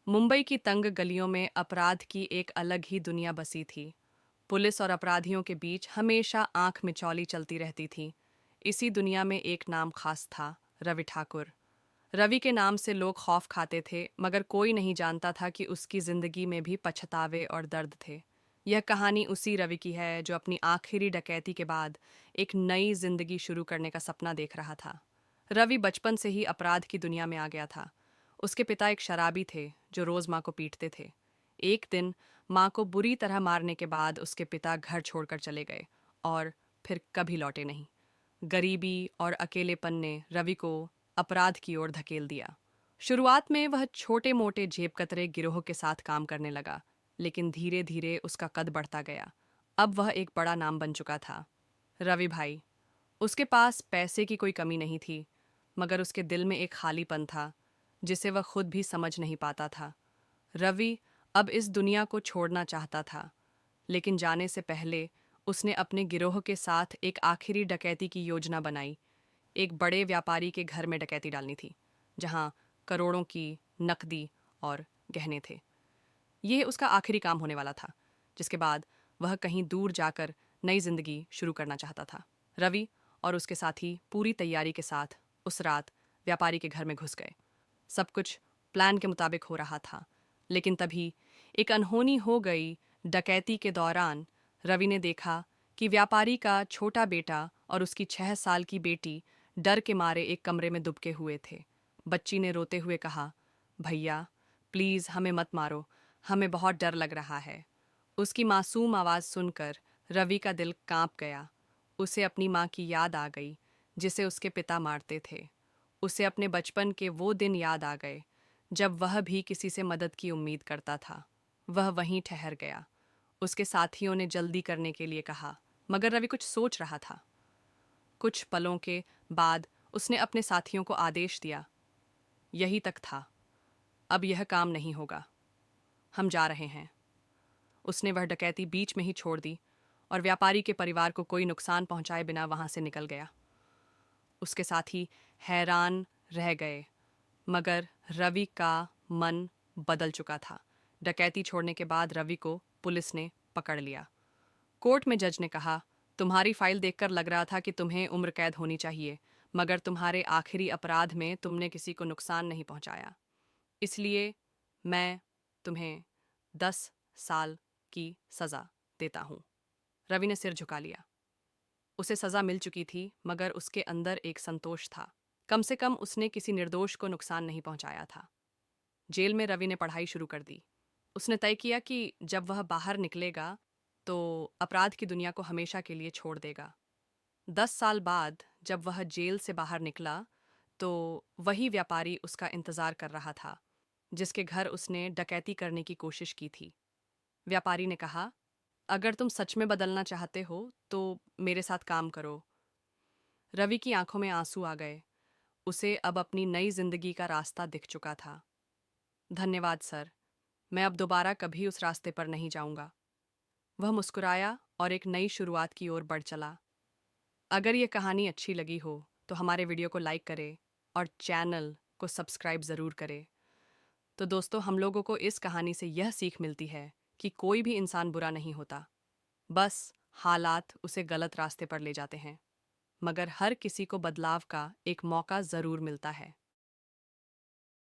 मुंबई की तंग गलियों में अपराध की एक अलग ही दुनिया बसी थी। पुलिस और अपराधियों के बीच हमेशा आंख मिचौली चलती रहती थी। इसी दुनिया में एक नाम खास था, रवि ठाकुर। रवि के नाम से लोग खौफ खाते थे, मगर कोई नहीं जानता था कि उसकी जिंदगी में भी पछतावे और दर्द थे। यह कहानी उसी रवि की है जो अपनी आखिरी डकैती के बाद एक नई जिंदगी शुरू करने का सपना देख रहा था। रवि बचपन से ही अपराध की दुनिया में आ गया था। उसके पिता एक शराबी थे जो रोज माँ को पीटते थे। एक दिन माँ को बुरी तरह मारने के बाद उसके पिता घर छोड़कर चले गए और फिर कभी लौटे नहीं। गरीबी और अकेलेपन ने रवि को अपराध की ओर धकेल दिया। शुरुआत में वह छोटे मोटे जेब कतरे गिरोह के साथ काम करने लगा, लेकिन धीरे धीरे उसका कद बढ़ता गया। अब वह एक बड़ा नाम बन चुका था। रवि भाई। उसके पास पैसे की कोई कमी नहीं थी, मगर उसके दिल में एक खालीपन था जिसे वह खुद भी समझ नहीं पाता था। रवि अब इस दुनिया को छोड़ना चाहता था, लेकिन जाने से पहले उसने अपने गिरोह के साथ एक आखिरी डकैती की योजना बनाई। एक बड़े व्यापारी के घर में डकैती डालनी थी, जहां करोड़ों की नकदी और गहने थे। यह उसका आखिरी काम होने वाला था, जिसके बाद वह कहीं दूर जाकर नई जिंदगी शुरू करना चाहता था। रवि और उसके साथी पूरी तैयारी के साथ उस रात व्यापारी के घर में घुस गए। सब कुछ प्लान के मुताबिक हो रहा था, लेकिन तभी एक अनहोनी हो गई। डकैती के दौरान रवि ने देखा कि व्यापारी का छोटा बेटा और उसकी 6 साल की बेटी डर के मारे एक कमरे में दुबके हुए थे। बच्ची ने रोते हुए कहा, भैया प्लीज़ हमें मत मारो, हमें बहुत डर लग रहा है। उसकी मासूम आवाज़ सुनकर रवि का दिल कांप गया। उसे अपनी माँ की याद आ गई, जिसे उसके पिता मारते थे। उसे अपने बचपन के वो दिन याद आ गए जब वह भी किसी से मदद की उम्मीद करता था। वह वहीं ठहर गया। उसके साथियों ने जल्दी करने के लिए कहा, मगर रवि कुछ सोच रहा था। कुछ पलों के बाद उसने अपने साथियों को आदेश दिया, यही तक था, अब यह काम नहीं होगा, हम जा रहे हैं। उसने वह डकैती बीच में ही छोड़ दी और व्यापारी के परिवार को कोई नुकसान पहुंचाए बिना वहां से निकल गया। उसके साथी हैरान रह गए, मगर रवि का मन बदल चुका था। डकैती छोड़ने के बाद रवि को पुलिस ने पकड़ लिया। कोर्ट में जज ने कहा, तुम्हारी फाइल देखकर लग रहा था कि तुम्हें उम्र कैद होनी चाहिए, मगर तुम्हारे आखिरी अपराध में तुमने किसी को नुकसान नहीं पहुंचाया, इसलिए मैं तुम्हें 10 साल की सज़ा देता हूँ। रवि ने सिर झुका लिया। उसे सज़ा मिल चुकी थी, मगर उसके अंदर एक संतोष था। कम से कम उसने किसी निर्दोष को नुकसान नहीं पहुंचाया था। जेल में रवि ने पढ़ाई शुरू कर दी। उसने तय किया कि जब वह बाहर निकलेगा तो अपराध की दुनिया को हमेशा के लिए छोड़ देगा। 10 साल बाद जब वह जेल से बाहर निकला तो वही व्यापारी उसका इंतजार कर रहा था, जिसके घर उसने डकैती करने की कोशिश की थी। व्यापारी ने कहा, अगर तुम सच में बदलना चाहते हो तो मेरे साथ काम करो। रवि की आंखों में आंसू आ गए। उसे अब अपनी नई जिंदगी का रास्ता दिख चुका था। धन्यवाद सर, मैं अब दोबारा कभी उस रास्ते पर नहीं जाऊंगा। वह मुस्कुराया और एक नई शुरुआत की ओर बढ़ चला। अगर ये कहानी अच्छी लगी हो तो हमारे वीडियो को लाइक करें और चैनल को सब्सक्राइब ज़रूर करें। तो दोस्तों, हम लोगों को इस कहानी से यह सीख मिलती है कि कोई भी इंसान बुरा नहीं होता, बस हालात उसे गलत रास्ते पर ले जाते हैं। मगर हर किसी को बदलाव का एक मौका ज़रूर मिलता है।